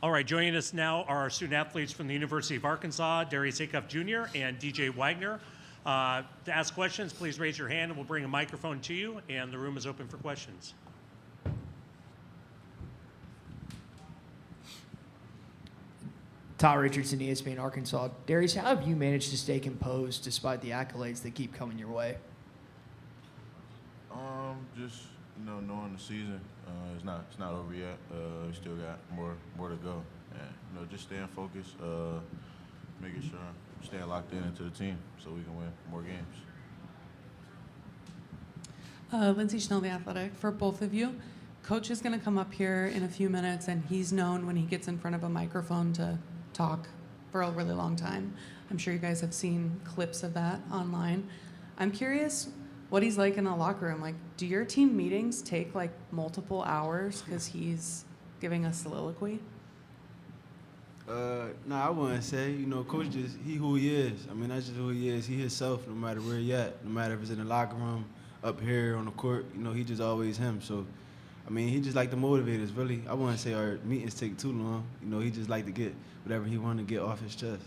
All right, joining us now are our student athletes from the University of Arkansas, Darius Acuff Jr. and D.J. Wagner. To ask questions, please raise your hand and we'll bring a microphone to you, and the room is open for questions. Todd Richardson, ESPN Arkansas. Darius, how have you managed to stay composed despite the accolades that keep coming your way? Just knowing the season, it's not over yet. We still got more to go, and just staying focused, making sure I'm staying locked into the team so we can win more games. Lindsay Schnell, The Athletic. For both of you, Coach is going to come up here in a few minutes, and he's known when he gets in front of a microphone to talk for a really long time. I'm sure you guys have seen clips of that online. I'm curious what he's like in the locker room. Like, do your team meetings take like multiple hours because he's giving a soliloquy? No, I wouldn't say. Coach he who he is. I mean, that's just who he is. He himself, no matter where he at, no matter if it's in the locker room, up here on the court, he just always him. So, I mean, he just like to motivate us, really. I wouldn't say our meetings take too long. He just like to get whatever he want to get off his chest.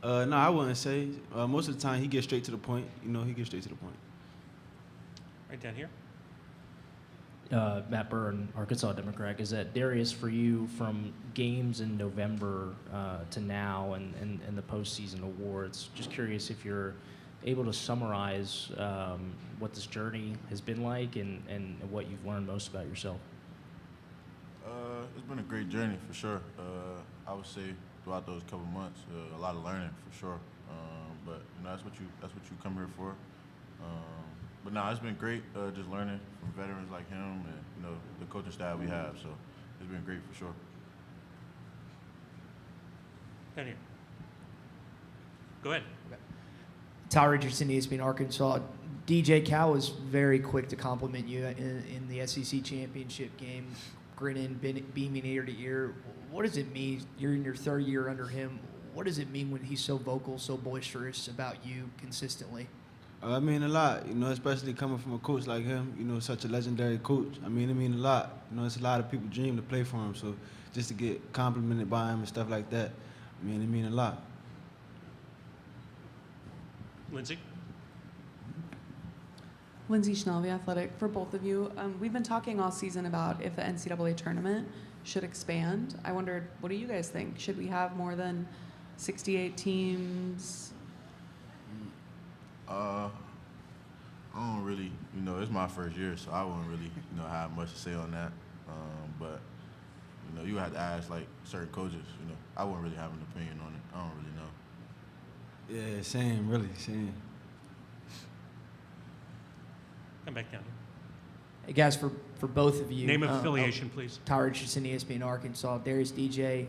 No, I wouldn't say. Most of the time, he gets straight to the point. He gets straight to the point. Right down here. Matt Byrne, Arkansas Democrat. Is that Darius, for you, from games in November to now and the postseason awards, just curious if you're able to summarize what this journey has been like and what you've learned most about yourself? It's been a great journey for sure. I would say throughout those couple months, a lot of learning for sure. But that's what you come here for. But no, it's been great just learning from veterans like him and the coaching staff we have. So it's been great for sure. Down here. Go ahead. Todd Richardson, ESPN Arkansas. DJ, Cal was very quick to compliment you in the SEC championship game, grinning, beaming ear to ear. What does it mean? You're in your third year under him. What does it mean when he's so vocal, so boisterous about you consistently? I mean a lot, especially coming from a coach like him, such a legendary coach. I mean, it means a lot. It's a lot of people dream to play for him, so just to get complimented by him and stuff like that, I mean, it means a lot. Lindsay? Lindsay Schnell, The Athletic. For both of you, we've been talking all season about if the NCAA Tournament should expand. I wondered, what do you guys think? Should we have more than 68 teams? I don't really, it's my first year, so I wouldn't really, have much to say on that. But, you would have to ask, like, certain coaches, I wouldn't really have an opinion on it. I don't really know. Yeah, same, really, same. Come back down here. Hey, guys, for both of you. Name of affiliation, please. Todd Richardson, ESPN Arkansas. Darius, DJ.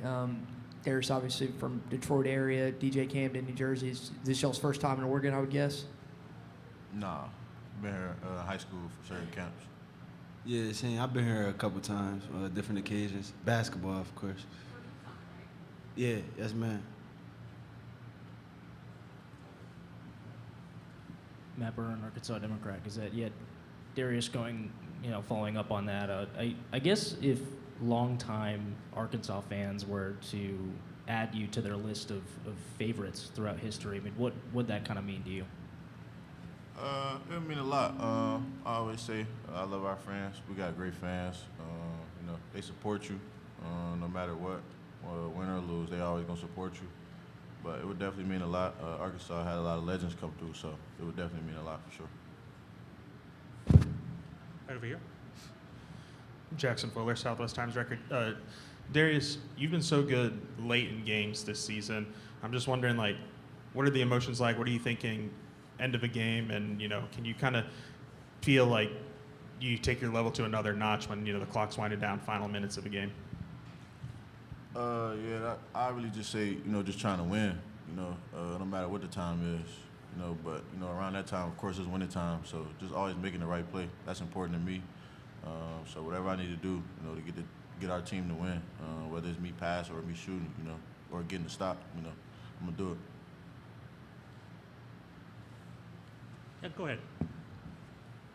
Darius, obviously, from Detroit area. DJ, Camden, New Jersey. Is this y'all's first time in Oregon, I would guess? Nah, been here high school for certain camps. Yeah, same. I've been here a couple times, different occasions. Basketball, of course. Yeah, yes, man. Matt Byrne, Arkansas Democrat. Is that yet Darius going, following up on that? I guess if longtime Arkansas fans were to add you to their list of favorites throughout history, I mean, what would that kind of mean to you? It would mean a lot. I always say I love our fans. We got great fans. They support you no matter what. Win or lose, they always gonna support you. But it would definitely mean a lot. Arkansas had a lot of legends come through, so it would definitely mean a lot for sure. Right over here. Jackson Fuller, Southwest Times Record. Darius, you've been so good late in games this season. I'm just wondering, what are the emotions like? What are you thinking end of a game? And, can you kind of feel like you take your level to another notch when, the clock's winding down, final minutes of a game? I really just say, just trying to win, no matter what the time is, but, around that time, of course, it's winning time, so just always making the right play. That's important to me. So whatever I need to do, to get our team to win, whether it's me pass or me shooting, or getting the stop, I'm going to do it. Yeah, go ahead.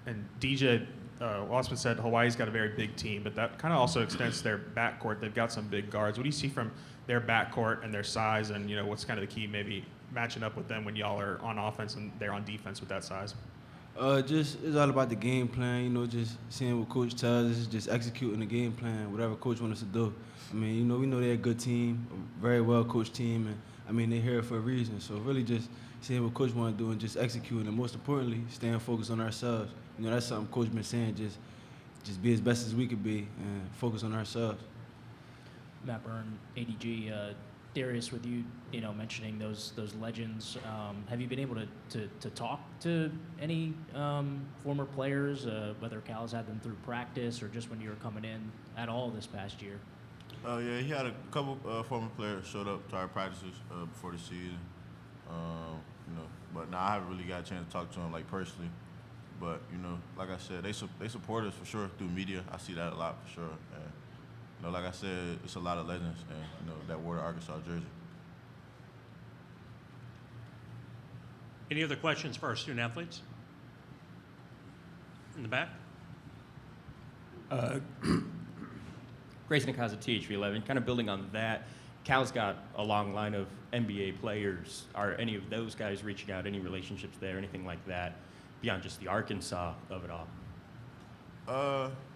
And DJ, Wassman said Hawaii's got a very big team, but that kind of also extends to their backcourt. They've got some big guards. What do you see from their backcourt and their size, and what's kind of the key maybe matching up with them when y'all are on offense and they're on defense with that size? Just it's all about the game plan. Just seeing what coach tells us, just executing the game plan, whatever coach wants us to do. I mean, we know they're a good team, a very well coached team, and I mean they're here for a reason. So really, just seeing what coach want to do and just executing, and most importantly, staying focused on ourselves. That's something coach been saying. Just be as best as we could be and focus on ourselves. Matt Byrne, ADG, Darius, with you, mentioning those legends, have you been able to talk to any former players, whether Cal's had them through practice or just when you were coming in at all this past year? Yeah, he had a couple former players showed up to our practices before the season. But I haven't really got a chance to talk to him personally. But like I said, they support us for sure through media. I see that a lot for sure. And like I said, it's a lot of legends, and that wore the Arkansas jersey. Any other questions for our student athletes? In the back. Grayson Akazatich, V11, kind of building on that. Cal's got a long line of NBA players. Are any of those guys reaching out, any relationships there, anything like that, beyond just the Arkansas of it all?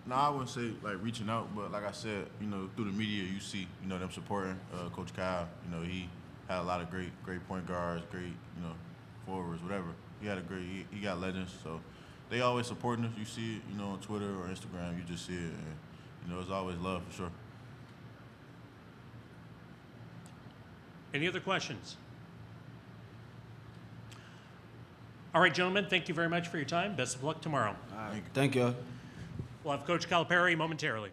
No, I wouldn't say reaching out, but like I said, through the media you see, them supporting Coach Cal. He had a lot of great point guards, great, forwards, whatever. He got legends, so they always supporting us. You see it, on Twitter or Instagram, you just see it, and there's always love for sure. Any other questions? All right, gentlemen, thank you very much for your time. Best of luck tomorrow. All right. Thank you. We'll have Coach Calipari momentarily.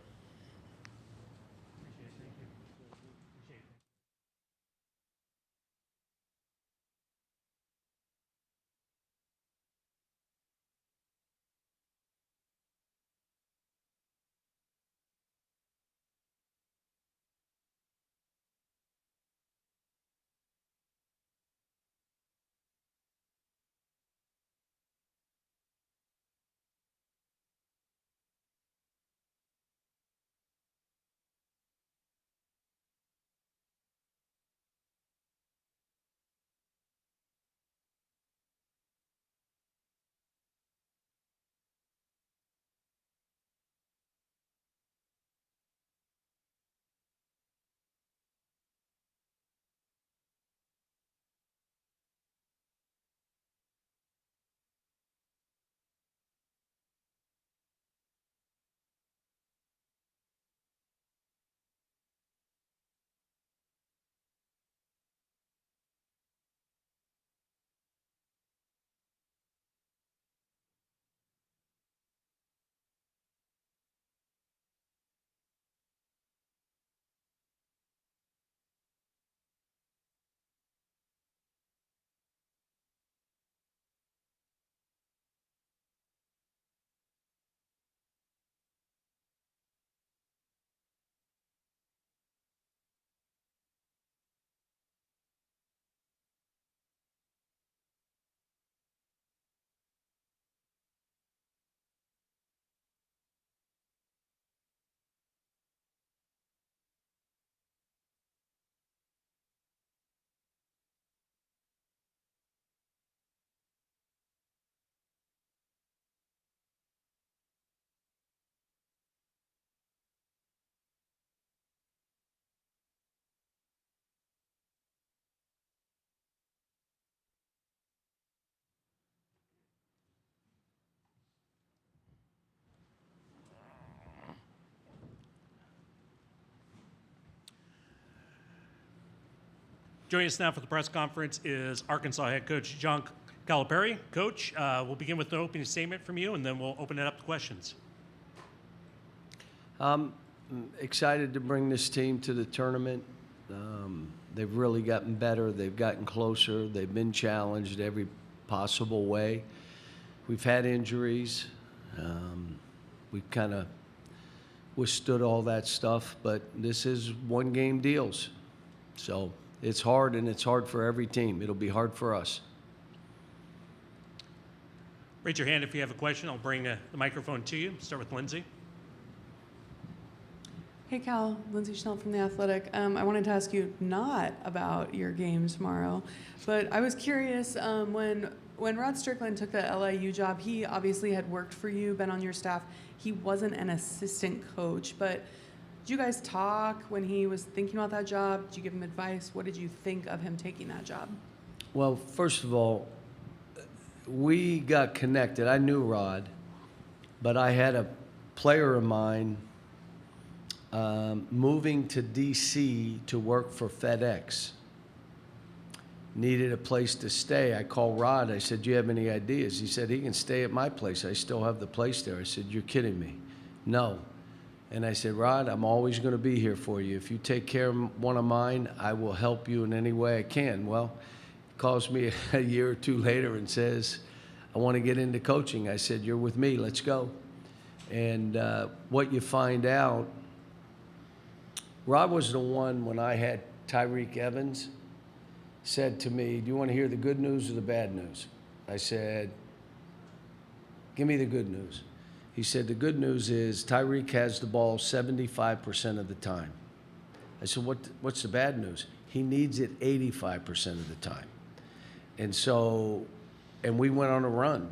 Joining us now for the press conference is Arkansas head coach John Calipari. Coach, we'll begin with an opening statement from you, and then we'll open it up to questions. I'm excited to bring this team to the tournament. They've really gotten better. They've gotten closer. They've been challenged every possible way. We've had injuries. We've kind of withstood all that stuff, but this is one-game deals. So it's hard, and it's hard for every team. It'll be hard for us. Raise your hand if you have a question. I'll bring the microphone to you. Start with Lindsay. Hey Cal, Lindsay Schnell from The Athletic. I wanted to ask you not about your game tomorrow, but I was curious, when Rod Strickland took the LIU job, he obviously had worked for you, been on your staff. He wasn't an assistant coach, but did you guys talk when he was thinking about that job? Did you give him advice? What did you think of him taking that job? Well, first of all, we got connected. I knew Rod, but I had a player of mine moving to D.C. to work for FedEx. Needed a place to stay. I called Rod. I said, do you have any ideas? He said, he can stay at my place. I still have the place there. I said, you're kidding me. No. And I said, Rod, I'm always going to be here for you. If you take care of one of mine, I will help you in any way I can. Well, he calls me a year or two later and says, I want to get into coaching. I said, you're with me. Let's go. And what you find out, Rod was the one when I had Tyreek Evans said to me, do you want to hear the good news or the bad news? I said, give me the good news. He said, the good news is Tyreek has the ball 75% of the time. I said, what's the bad news? He needs it 85% of the time. And so, and we went on a run.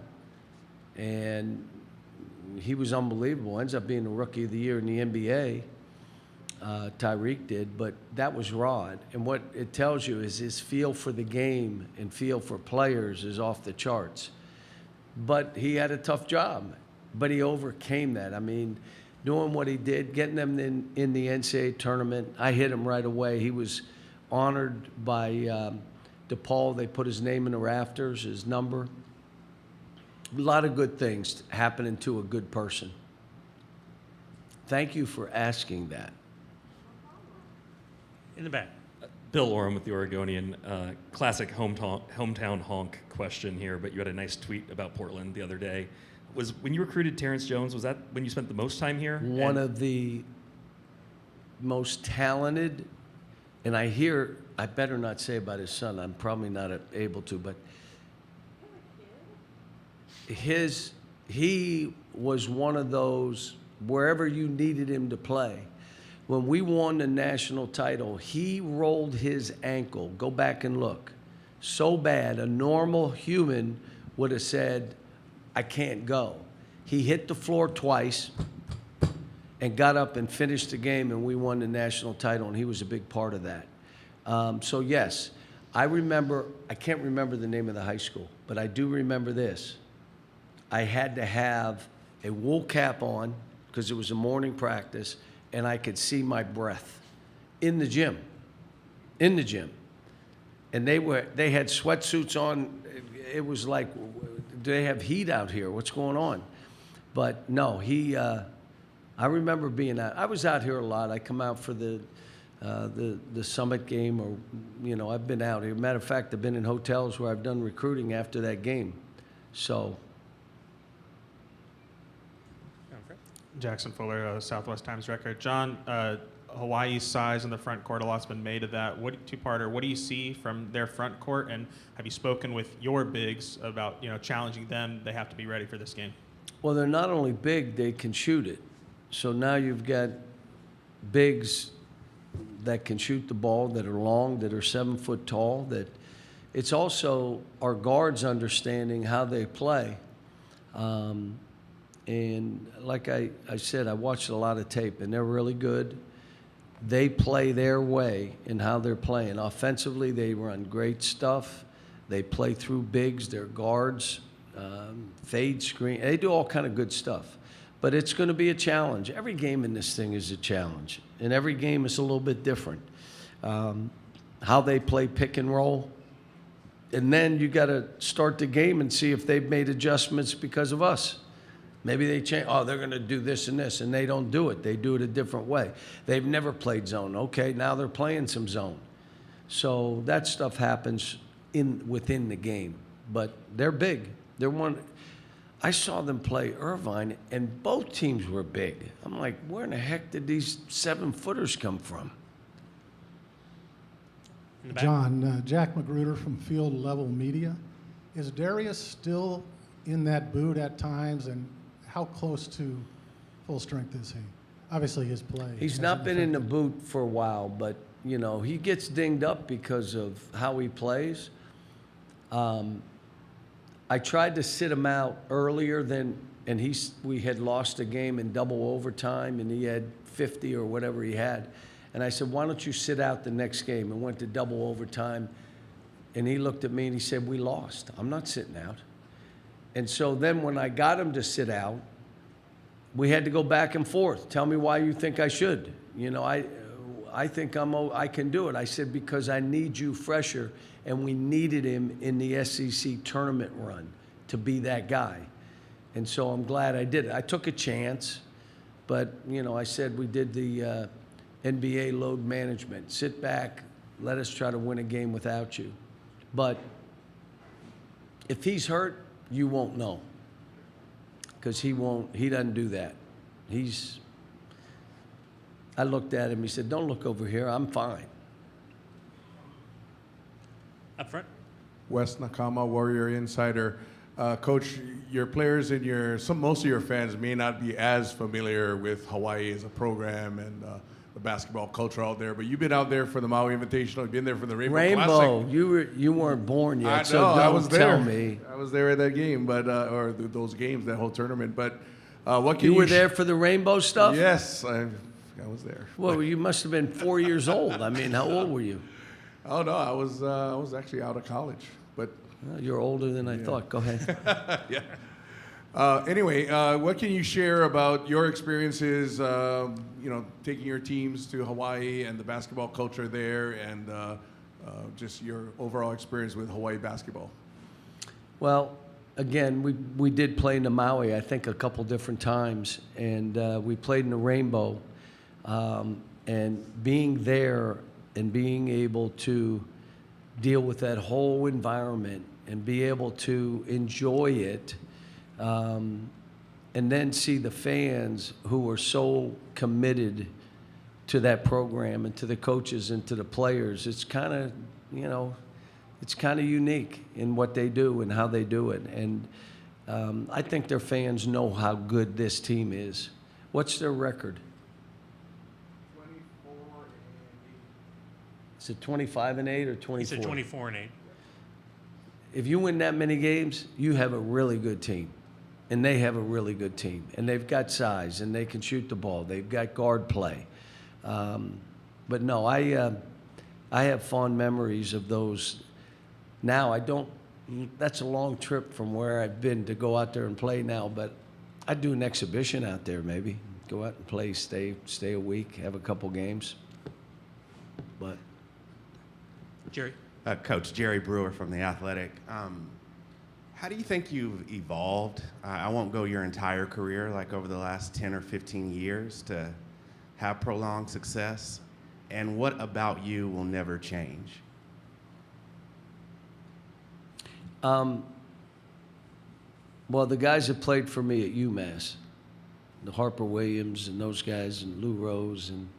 And he was unbelievable. Ends up being the Rookie of the Year in the NBA. Tyreek did, but that was Rod. And what it tells you is his feel for the game and feel for players is off the charts. But he had a tough job, but he overcame that. I mean, doing what he did, getting them in the NCAA tournament, I hit him right away. He was honored by DePaul. They put his name in the rafters, his number. A lot of good things happening to a good person. Thank you for asking that. In the back. Bill Oram with the Oregonian. Classic hometown honk question here, but you had a nice tweet about Portland the other day. Was when you recruited Terrence Jones, was that when you spent the most time here? One of the most talented, and I better not say about his son, I'm probably not able to, but he was one of those, wherever you needed him to play. When we won the national title, he rolled his ankle. Go back and look. So bad, a normal human would have said, I can't go. He hit the floor twice and got up and finished the game, and we won the national title, and he was a big part of that. So, yes, I can't remember the name of the high school, but I do remember this. I had to have a wool cap on because it was a morning practice, and I could see my breath in the gym. And they had sweatsuits on. It was like, do they have heat out here? What's going on? But no, I remember being out. I was out here a lot. I come out for the Summit game, or, I've been out here. Matter of fact, I've been in hotels where I've done recruiting after that game. So. Jackson Fuller, Southwest Times Record. John, Hawaii's size in the front court, a lot's been made of that. Two-parter, what do you see from their front court, and have you spoken with your bigs about, challenging them? They have to be ready for this game. Well, they're not only big, they can shoot it. So now you've got bigs that can shoot the ball, that are long, that are 7 foot tall. That it's also our guards understanding how they play. And like I said, I watched a lot of tape, and they're really good. They play their way in how they're playing. Offensively, they run great stuff. They play through bigs, their guards, fade screen. They do all kind of good stuff. But it's going to be a challenge. Every game in this thing is a challenge, and every game is a little bit different. How they play pick and roll. And then you got to start the game and see if they've made adjustments because of us. Maybe they change, they're going to do this and this, and they don't do it. They do it a different way. They've never played zone. Okay, now they're playing some zone. So that stuff happens within the game. But they're big. They're one. I saw them play Irvine, and both teams were big. I'm like, where in the heck did these 7-footers come from? John, Jack Magruder from Field Level Media. Is Darius still in that boot at times, and how close to full strength is he? Obviously, his play. He's hasn't not been in the affected- boot for a while, but, you know, he gets dinged up because of how he plays. I tried to sit him out earlier than, and we had lost a game in double overtime, and he had 50 or whatever he had. And I said, why don't you sit out the next game? And went to double overtime. And he looked at me and he said, we lost. I'm not sitting out. And so then when I got him to sit out, we had to go back and forth. Tell me why you think I should. You know, I think I can do it. I said, because I need you fresher, and we needed him in the SEC tournament run to be that guy. And so I'm glad I did it. I took a chance, but, you know, I said we did the NBA load management. Sit back, let us try to win a game without you. But if he's hurt, you won't know, because he doesn't do that. I looked at him, he said, don't look over here, I'm fine. Up front. Wes Nakama, Warrior Insider. Coach, your players and most of your fans may not be as familiar with Hawaii as a program and the basketball culture out there, but you've been out there for the Maui Invitational, you've been there for the Rainbow Classic. You weren't born yet, I know, so don't I was there. tell me. I was there at that game, but those games, that whole tournament. But what can You were there for the rainbow stuff? Yes, I was there. Well, you must have been 4 years old. I mean, how old were you? Oh no, I was actually out of college, but Well, you're older than I thought. Go ahead. yeah. Anyway, what can you share about your experiences, taking your teams to Hawaii and the basketball culture there, and just your overall experience with Hawaii basketball? Well, again, we did play in the Maui, I think, a couple different times, and we played in the Rainbow. And being there and being able to deal with that whole environment and be able to enjoy it, and then see the fans who are so committed to that program and to the coaches and to the players, it's kind of, it's kind of unique in what they do and how they do it. And I think their fans know how good this team is. What's their record? 24-8. Is it 25-8 or 24? He said 24-8. If you win that many games, you have a really good team. And they have a really good team. And they've got size, and they can shoot the ball. They've got guard play. But no, I have fond memories of those. Now, that's a long trip from where I've been to go out there and play now, but I'd do an exhibition out there maybe. Go out and play, stay a week, have a couple games. But Jerry. Coach Jerry Brewer from The Athletic. How do you think you've evolved? I won't go your entire career, like over the last 10 or 15 years, to have prolonged success. And what about you will never change? Well, the guys that played for me at UMass, the Harper Williams and those guys, and Lou Rose, and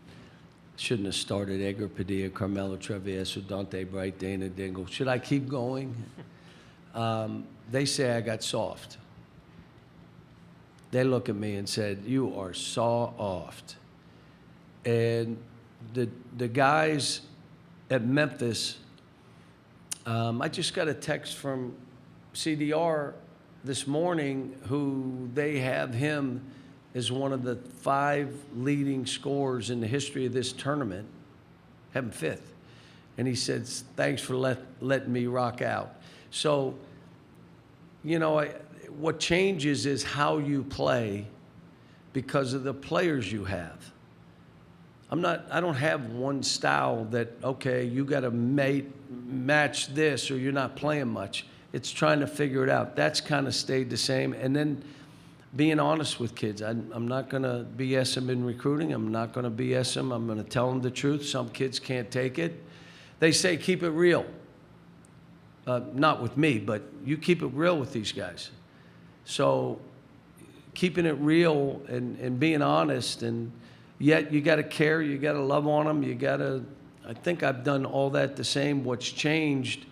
shouldn't have started Edgar Padilla, Carmelo Travieso, Dante Bright, Dana Dingle. Should I keep going? They say I got soft. They look at me and said, you are soft. And the guys at Memphis, I just got a text from CDR this morning, who they have him as one of the 5 leading scorers in the history of this tournament, have him 5th. And he said, thanks for letting me rock out. So, what changes is how you play because of the players you have. I don't have one style that, okay, you got to match this or you're not playing much. It's trying to figure it out. That's kind of stayed the same. And then being honest with kids. I'm not going to BS them in recruiting. I'm not going to BS them. I'm going to tell them the truth. Some kids can't take it. They say keep it real. Not with me, but you keep it real with these guys. So keeping it real and being honest, and yet you got to care, you got to love on them, I think I've done all that the same. What's changed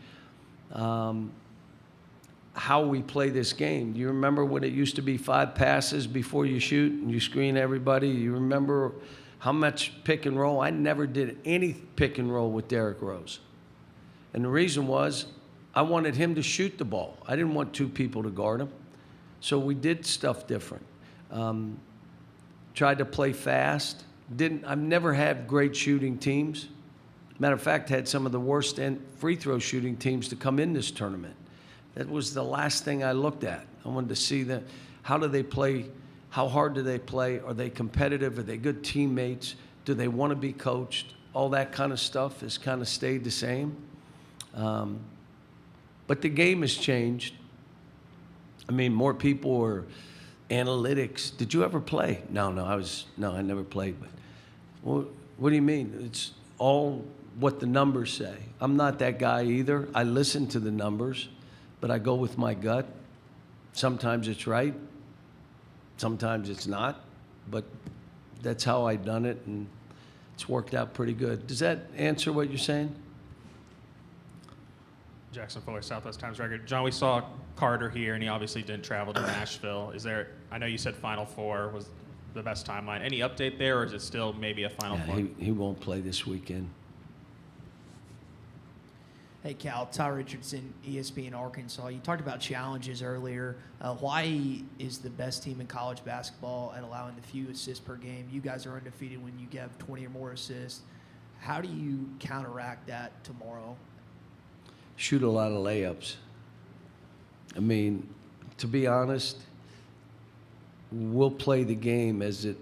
how we play this game. Do you remember when it used to be 5 passes before you shoot and you screen everybody? You remember how much pick and roll? I never did any pick and roll with Derrick Rose. And the reason was I wanted him to shoot the ball. I didn't want 2 people to guard him. So we did stuff different. Tried to play fast. I've never had great shooting teams. Matter of fact, had some of the worst free throw shooting teams to come in this tournament. That was the last thing I looked at. I wanted to see how do they play, how hard do they play, are they competitive, are they good teammates, do they want to be coached? All that kind of stuff has kind of stayed the same. But the game has changed. I mean, more people are analytics. Did you ever play? No, I never played. But what do you mean? It's all what the numbers say. I'm not that guy either. I listen to the numbers, but I go with my gut. Sometimes it's right, sometimes it's not, but that's how I've done it, and it's worked out pretty good. Does that answer what you're saying? Jackson Fuller, Southwest Times Record. John, we saw Carter here, and he obviously didn't travel to Nashville. I know you said Final Four was the best timeline. Any update there, or is it still maybe a Final Four? He won't play this weekend. Hey, Cal, Ty Richardson, ESPN Arkansas. You talked about challenges earlier. Hawaii is the best team in college basketball at allowing the few assists per game. You guys are undefeated when you get 20 or more assists. How do you counteract that tomorrow? Shoot a lot of layups. I mean, to be honest, we'll play the game as it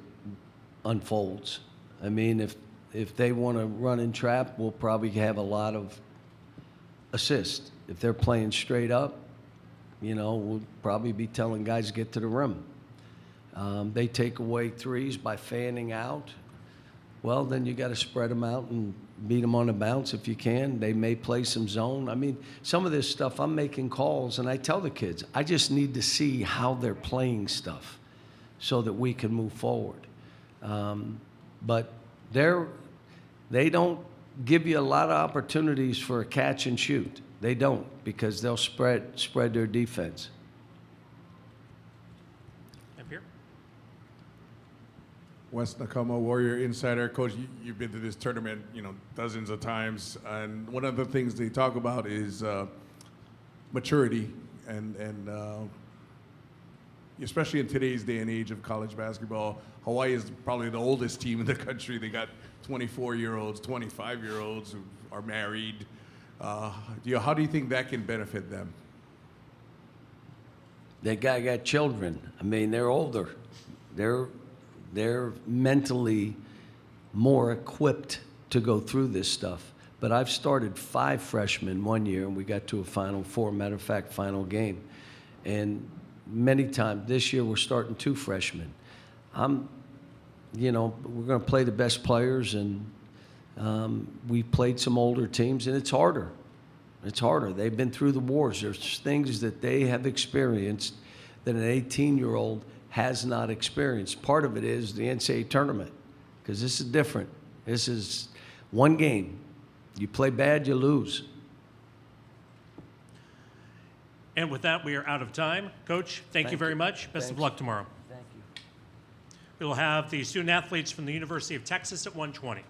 unfolds. I mean, if they want to run and trap, we'll probably have a lot of assists. If they're playing straight up, we'll probably be telling guys to get to the rim. They take away threes by fanning out. Well, then you got to spread them out and beat them on the bounce if you can. They may play some zone. I mean, some of this stuff, I'm making calls, and I tell the kids, I just need to see how they're playing stuff so that we can move forward. But they don't give you a lot of opportunities for a catch and shoot. They don't, because they'll spread their defense. Up here. Wes Nakama, Warrior Insider. Coach, you've been to this tournament, dozens of times, and one of the things they talk about is maturity, and especially in today's day and age of college basketball. Hawaii is probably the oldest team in the country. They got 24-year-olds, 25-year-olds who are married. How do you think that can benefit them? That guy got children. I mean, they're older. They're mentally more equipped to go through this stuff. But I've started 5 freshmen one year, and we got to a Final Four, matter of fact, final game. And many times this year we're starting 2 freshmen. We're going to play the best players, and we played some older teams, and it's harder. It's harder. They've been through the wars. There's things that they have experienced that an 18-year-old has not experienced. Part of it is the NCAA Tournament, because this is different. This is one game. You play bad, you lose. And with that, we are out of time. Coach, thank you very much. Best of luck tomorrow. Thank you. We will have the student athletes from the University of Texas at 1:20.